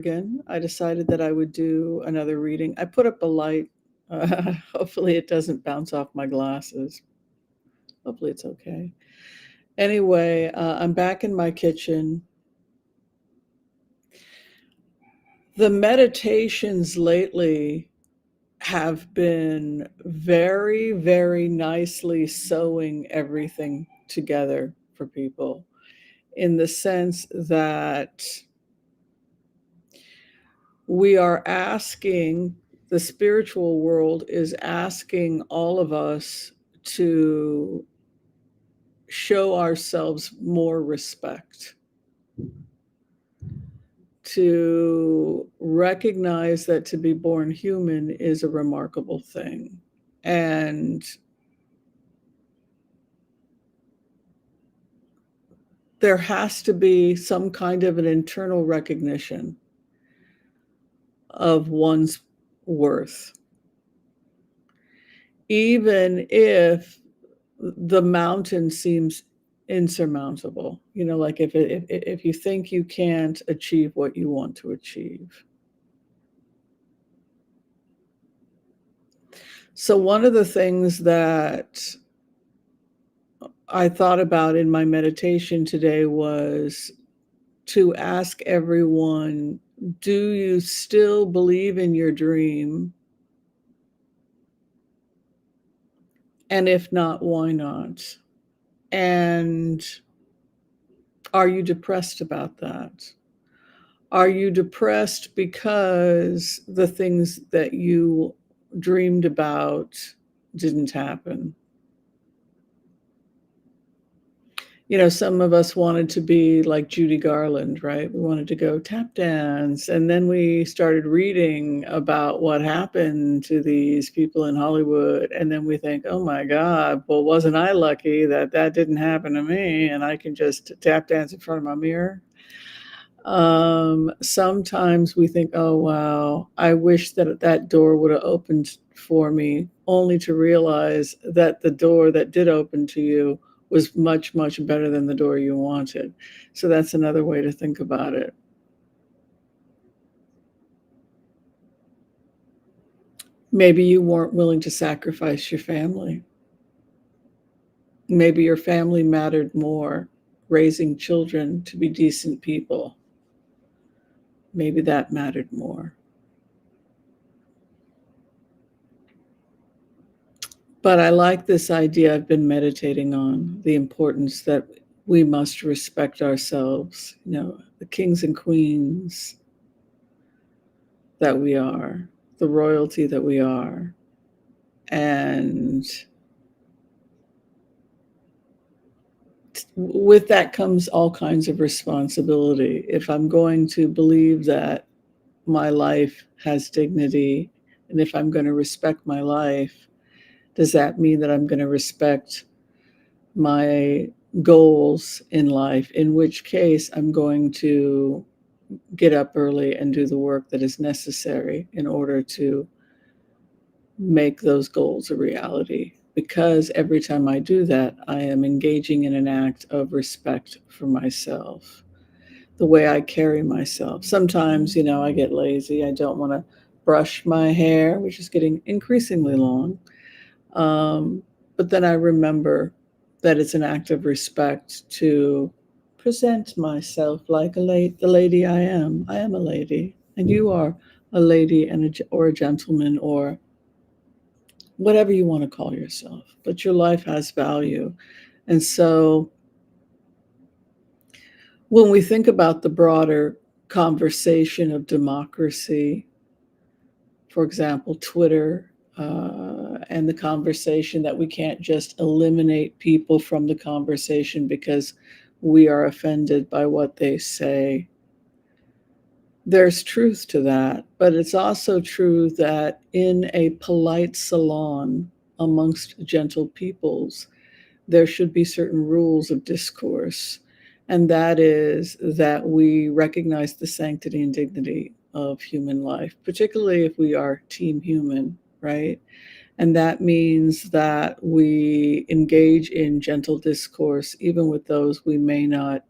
Again, I decided that I would do another reading. I put up a light. Hopefully, it doesn't bounce off my glasses. Hopefully, it's okay. Anyway, I'm back in my kitchen. The meditations lately have been very, very nicely sewing everything together for people in the sense that we are asking, the spiritual world is asking all of us to show ourselves more respect, to recognize that to be born human is a remarkable thing. And there has to be some kind of an internal recognition of one's worth, even if the mountain seems insurmountable. Like if you think you can't achieve what you want to achieve. So one of the things that I thought about in my meditation today was to ask everyone, do you still believe in your dream? And if not, why not? And are you depressed about that? Are you depressed because the things that you dreamed about didn't happen? Some of us wanted to be like Judy Garland, right? We wanted to go tap dance. And then we started reading about what happened to these people in Hollywood. And then we think, oh my God, well, wasn't I lucky that that didn't happen to me and I can just tap dance in front of my mirror? Sometimes we think, oh, wow, I wish that that door would have opened for me, only to realize that the door that did open to you was much, much better than the door you wanted. So that's another way to think about it. Maybe you weren't willing to sacrifice your family. Maybe your family mattered more, raising children to be decent people. Maybe that mattered more. But I like this idea I've been meditating on, the importance that we must respect ourselves, the kings and queens that we are, the royalty that we are. And with that comes all kinds of responsibility. If I'm going to believe that my life has dignity, and if I'm going to respect my life, does that mean that I'm going to respect my goals in life? In which case, I'm going to get up early and do the work that is necessary in order to make those goals a reality. Because every time I do that, I am engaging in an act of respect for myself, the way I carry myself. Sometimes, I get lazy. I don't want to brush my hair, which is getting increasingly long. But then I remember that it's an act of respect to present myself like the lady I am. I am a lady, and you are a lady or a gentleman or whatever you want to call yourself. But your life has value. And so when we think about the broader conversation of democracy, for example, Twitter, and the conversation that we can't just eliminate people from the conversation because we are offended by what they say. There's truth to that, but it's also true that in a polite salon amongst gentle peoples, there should be certain rules of discourse. And that is that we recognize the sanctity and dignity of human life, particularly if we are team human, right? And that means that we engage in gentle discourse, even with those we may not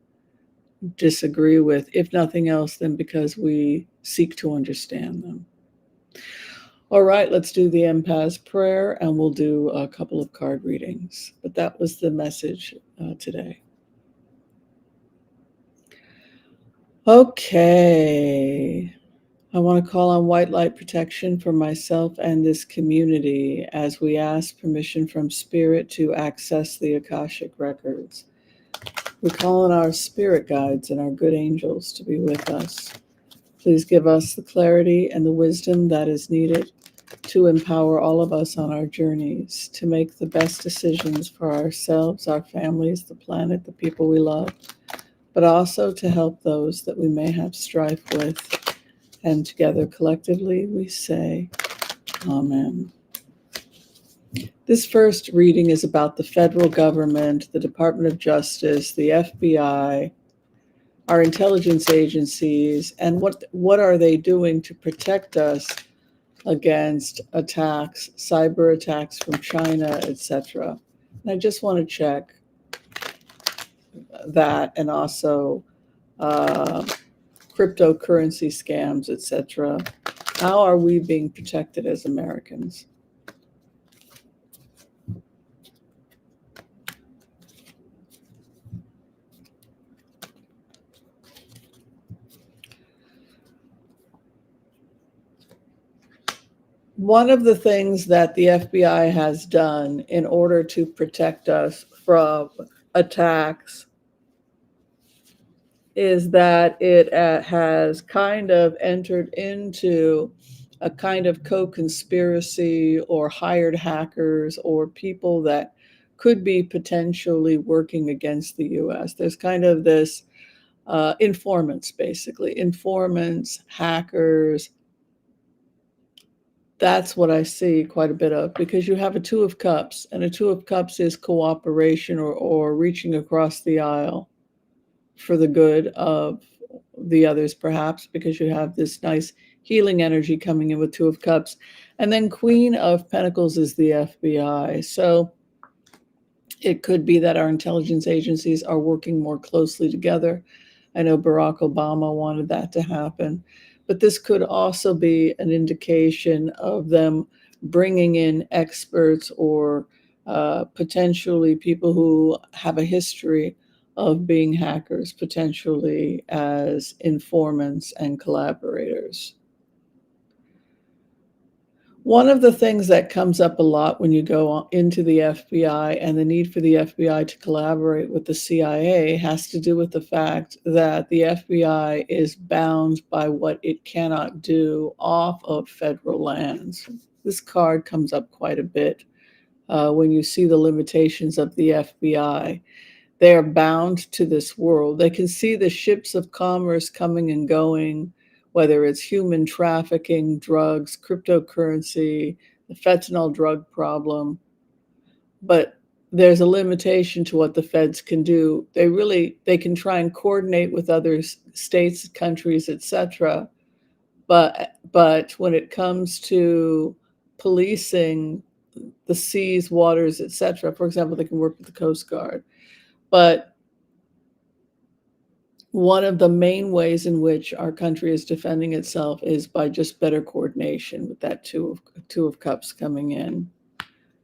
disagree with, if nothing else, then because we seek to understand them. All right, let's do the empath prayer, and we'll do a couple of card readings. But that was the message today. Okay. I want to call on white light protection for myself and this community as we ask permission from Spirit to access the Akashic records. We call on our spirit guides and our good angels to be with us. Please give us the clarity and the wisdom that is needed to empower all of us on our journeys to make the best decisions for ourselves, our families, the planet, the people we love, but also to help those that we may have strife with. And together, collectively, we say, Amen. This first reading is about the federal government, the Department of Justice, the FBI, our intelligence agencies, and what are they doing to protect us against attacks, cyber attacks from China, etc. And I just want to check that, and also cryptocurrency scams, etc. How are we being protected as Americans? One of the things that the FBI has done in order to protect us from attacks is that it has kind of entered into a kind of co-conspiracy or hired hackers or people that could be potentially working against the US. There's kind of this informants, basically, informants, hackers. That's what I see quite a bit of, because you have a Two of Cups, and a Two of Cups is cooperation or reaching across the aisle for the good of the others, perhaps, because you have this nice healing energy coming in with Two of Cups. And then Queen of Pentacles is the FBI. So it could be that our intelligence agencies are working more closely together. I know Barack Obama wanted that to happen. But this could also be an indication of them bringing in experts or potentially people who have a history of being hackers, potentially as informants and collaborators. One of the things that comes up a lot when you go into the FBI and the need for the FBI to collaborate with the CIA has to do with the fact that the FBI is bound by what it cannot do off of federal lands. This card comes up quite a bit when you see the limitations of the FBI. They are bound to this world. They can see the ships of commerce coming and going, whether it's human trafficking, drugs, cryptocurrency, the fentanyl drug problem. But there's a limitation to what the feds can do. They can try and coordinate with other states, countries, etc. But when it comes to policing the seas, waters, etc., for example, they can work with the Coast Guard. But one of the main ways in which our country is defending itself is by just better coordination with that two of Cups coming in.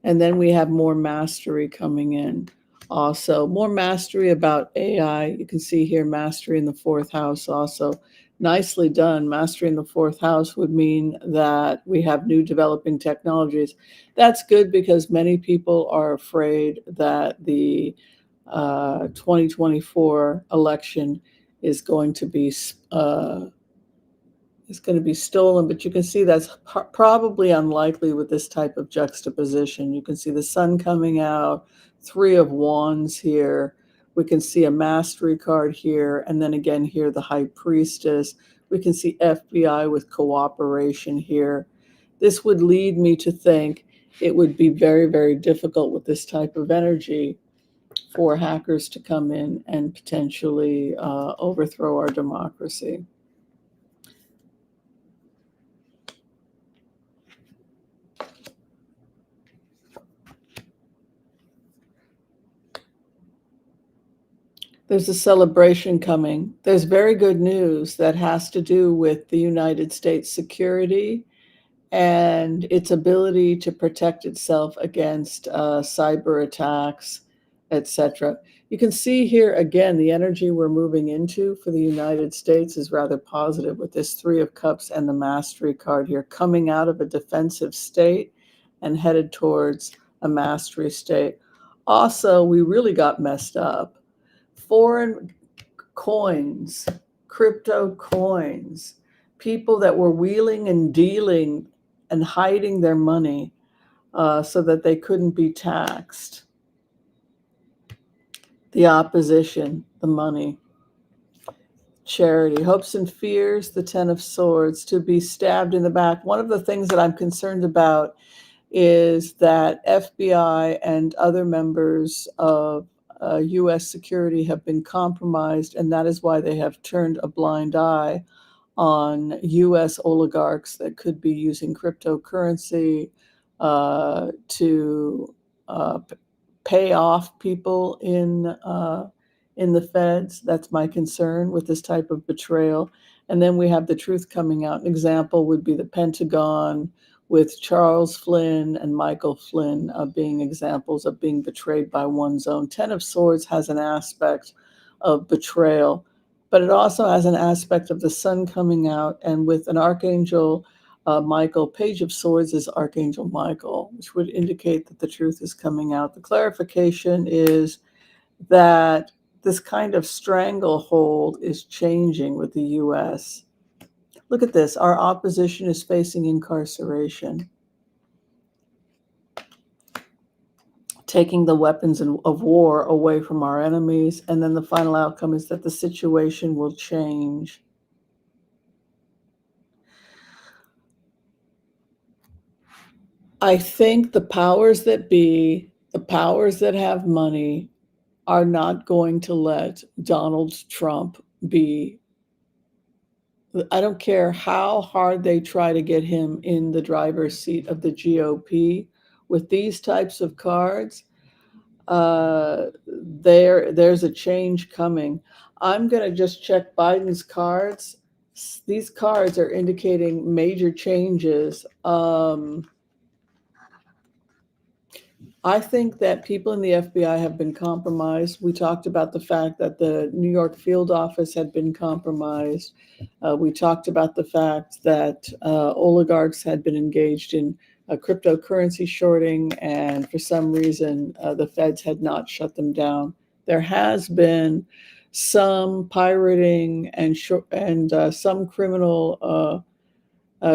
And then we have more mastery coming in. Also, more mastery about AI. You can see here mastery in the fourth house also. Nicely done. Mastery in the fourth house would mean that we have new developing technologies. That's good because many people are afraid that the 2024 election is going to be stolen, but you can see that's probably unlikely with this type of juxtaposition. You can see the sun coming out, Three of Wands here. We can see a mastery card here, and then again here the High Priestess. We can see FBI with cooperation here. This would lead me to think it would be very, very difficult with this type of energy for hackers to come in and potentially overthrow our democracy. There's a celebration coming. There's very good news that has to do with the United States security and its ability to protect itself against cyber attacks, etc. You can see here again the energy we're moving into for the United States is rather positive with this Three of Cups and the Mastery card here, coming out of a defensive state and headed towards a mastery state. Also, we really got messed up. Foreign coins, crypto coins, people that were wheeling and dealing and hiding their money so that they couldn't be taxed. The opposition, the money. Charity, hopes and fears, the Ten of Swords, to be stabbed in the back. One of the things that I'm concerned about is that FBI and other members of U.S. security have been compromised, and that is why they have turned a blind eye on U.S. oligarchs that could be using cryptocurrency to pay off people in the feds. That's my concern with this type of betrayal. And then we have the truth coming out. An example would be the Pentagon with Charles Flynn and Michael Flynn being examples of being betrayed by one's own. Ten of Swords has an aspect of betrayal, but it also has an aspect of the sun coming out, and with an archangel, Michael, Page of Swords is Archangel Michael, which would indicate that the truth is coming out. The clarification is that this kind of stranglehold is changing with the U.S. Look at this. Our opposition is facing incarceration, taking the weapons of war away from our enemies. And then the final outcome is that the situation will change. I think the powers that be, the powers that have money, are not going to let Donald Trump be. I don't care how hard they try to get him in the driver's seat of the GOP with these types of cards. There's a change coming. I'm going to just check Biden's cards. These cards are indicating major changes. I think that people in the FBI have been compromised. We talked about the fact that the New York field office had been compromised. We talked about the fact that oligarchs had been engaged in cryptocurrency shorting, and for some reason, the feds had not shut them down. There has been some pirating and some criminal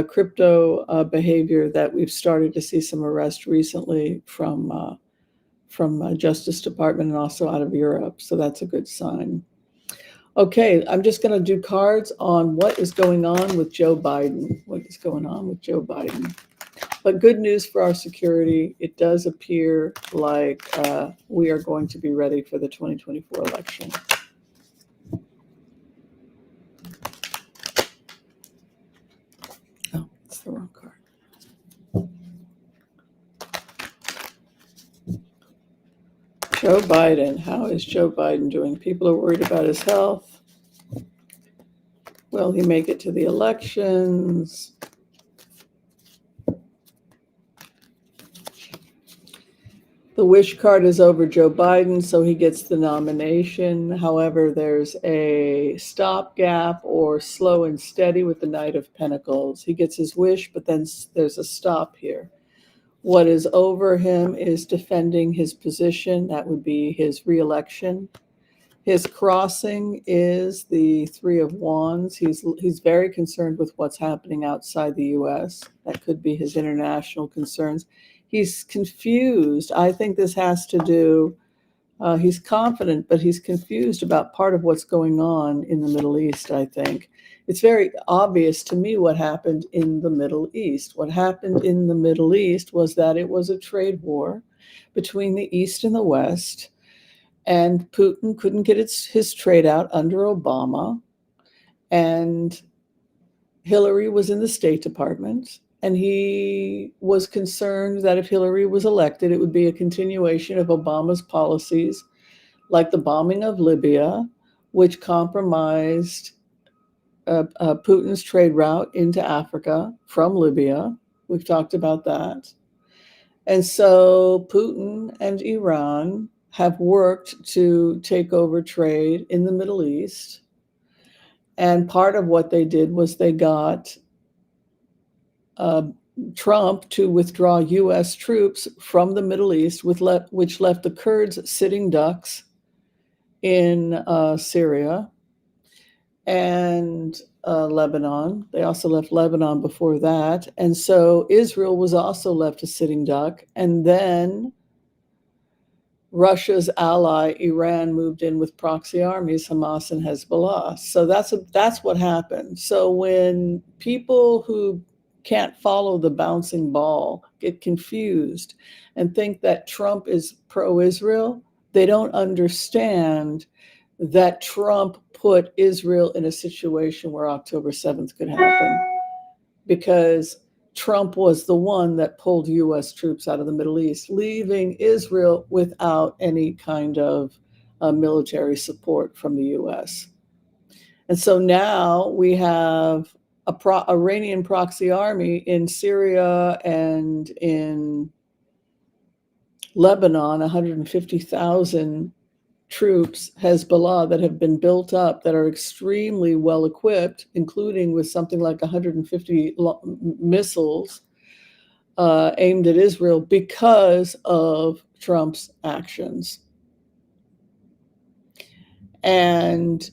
crypto behavior that we've started to see some arrests recently from Justice Department and also out of Europe. So that's a good sign. Okay, I'm just going to do cards on what is going on with Joe Biden. What is going on with Joe Biden? But good news for our security. It does appear like we are going to be ready for the 2024 election. Oh, it's the wrong card. Joe Biden. How is Joe Biden doing? People are worried about his health. Will he make it to the elections? The wish card is over Joe Biden, so he gets the nomination. However, there's a stopgap or slow and steady with the Knight of Pentacles. He gets his wish, but then there's a stop here. What is over him is defending his position. That would be his reelection. His crossing is the Three of Wands. He's very concerned with what's happening outside the U.S. That could be his international concerns. He's confused. I think this has to do, he's confident, but he's confused about part of what's going on in the Middle East, I think. It's very obvious to me what happened in the Middle East. What happened in the Middle East was that it was a trade war between the East and the West, and Putin couldn't get his trade out under Obama, and Hillary was in the State Department, and he was concerned that if Hillary was elected, it would be a continuation of Obama's policies, like the bombing of Libya, which compromised Putin's trade route into Africa from Libya. We've talked about that. And so Putin and Iran have worked to take over trade in the Middle East. And part of what they did was they got Trump to withdraw U.S. troops from the Middle East, which left the Kurds sitting ducks in Syria and Lebanon. They also left Lebanon before that. And so Israel was also left a sitting duck. And then Russia's ally, Iran, moved in with proxy armies, Hamas and Hezbollah. So that's what happened. So when people who can't follow the bouncing ball get confused and think that Trump is pro-Israel, they don't understand that Trump put Israel in a situation where October 7th could happen, because Trump was the one that pulled U.S. troops out of the Middle East, leaving Israel without any kind of military support from the U.S. And so now we have a Iranian proxy army in Syria and in Lebanon, 150,000 troops, Hezbollah, that have been built up, that are extremely well equipped, including with something like 150 missiles aimed at Israel because of Trump's actions. And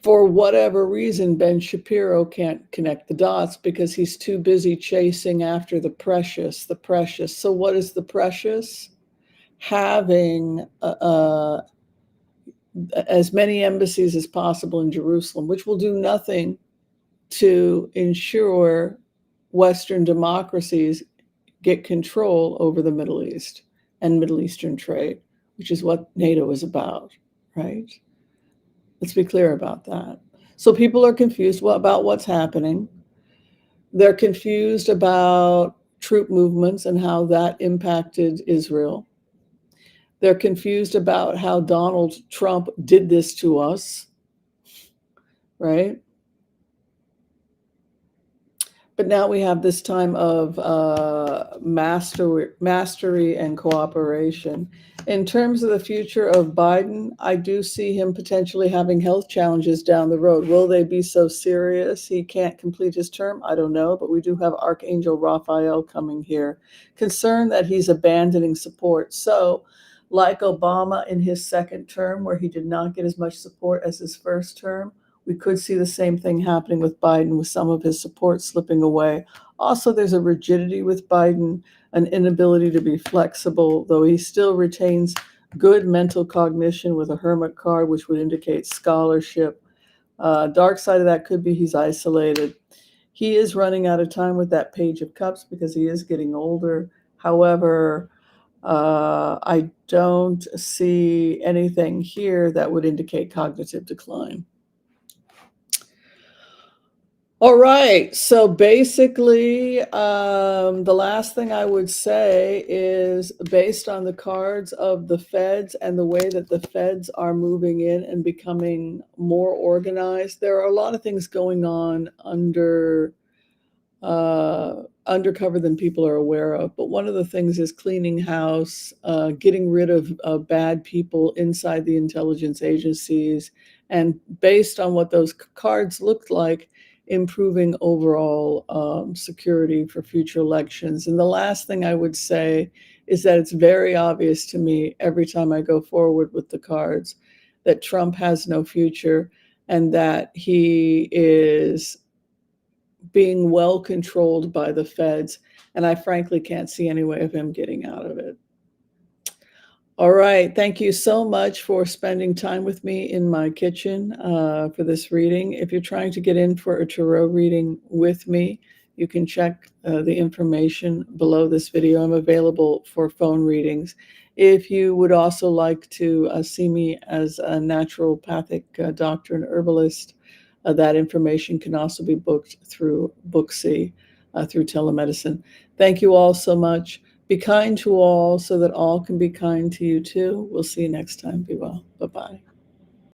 for whatever reason, Ben Shapiro can't connect the dots because he's too busy chasing after the precious, the precious. So what is the precious? Having as many embassies as possible in Jerusalem, which will do nothing to ensure Western democracies get control over the Middle East and Middle Eastern trade, which is what NATO is about, right? Let's be clear about that. So people are confused about what's happening. They're confused about troop movements and how that impacted Israel. They're confused about how Donald Trump did this to us, right? But now we have this time of mastery and cooperation. In terms of the future of Biden, I do see him potentially having health challenges down the road. Will they be so serious he can't complete his term? I don't know, but we do have Archangel Raphael coming here, concerned that he's abandoning support. So, like Obama in his second term, where he did not get as much support as his first term, we could see the same thing happening with Biden, with some of his support slipping away. Also, there's a rigidity with Biden, an inability to be flexible, though he still retains good mental cognition with a hermit card, which would indicate scholarship. Dark side of that could be he's isolated. He is running out of time with that Page of Cups because he is getting older. However, I don't see anything here that would indicate cognitive decline. All right, so basically, the last thing I would say is, based on the cards of the feds and the way that the feds are moving in and becoming more organized, there are a lot of things going on undercover than people are aware of. But one of the things is cleaning house, getting rid of bad people inside the intelligence agencies, and based on what those cards looked like, improving overall security for future elections. And the last thing I would say is that it's very obvious to me every time I go forward with the cards that Trump has no future and that he is being well controlled by the feds. And I frankly can't see any way of him getting out of it. All right. Thank you so much for spending time with me in my kitchen for this reading. If you're trying to get in for a tarot reading with me, you can check the information below this video. I'm available for phone readings. If you would also like to see me as a naturopathic doctor and herbalist, that information can also be booked through Booksy, through telemedicine. Thank you all so much. Be kind to all so that all can be kind to you too. We'll see you next time. Be well. Bye-bye.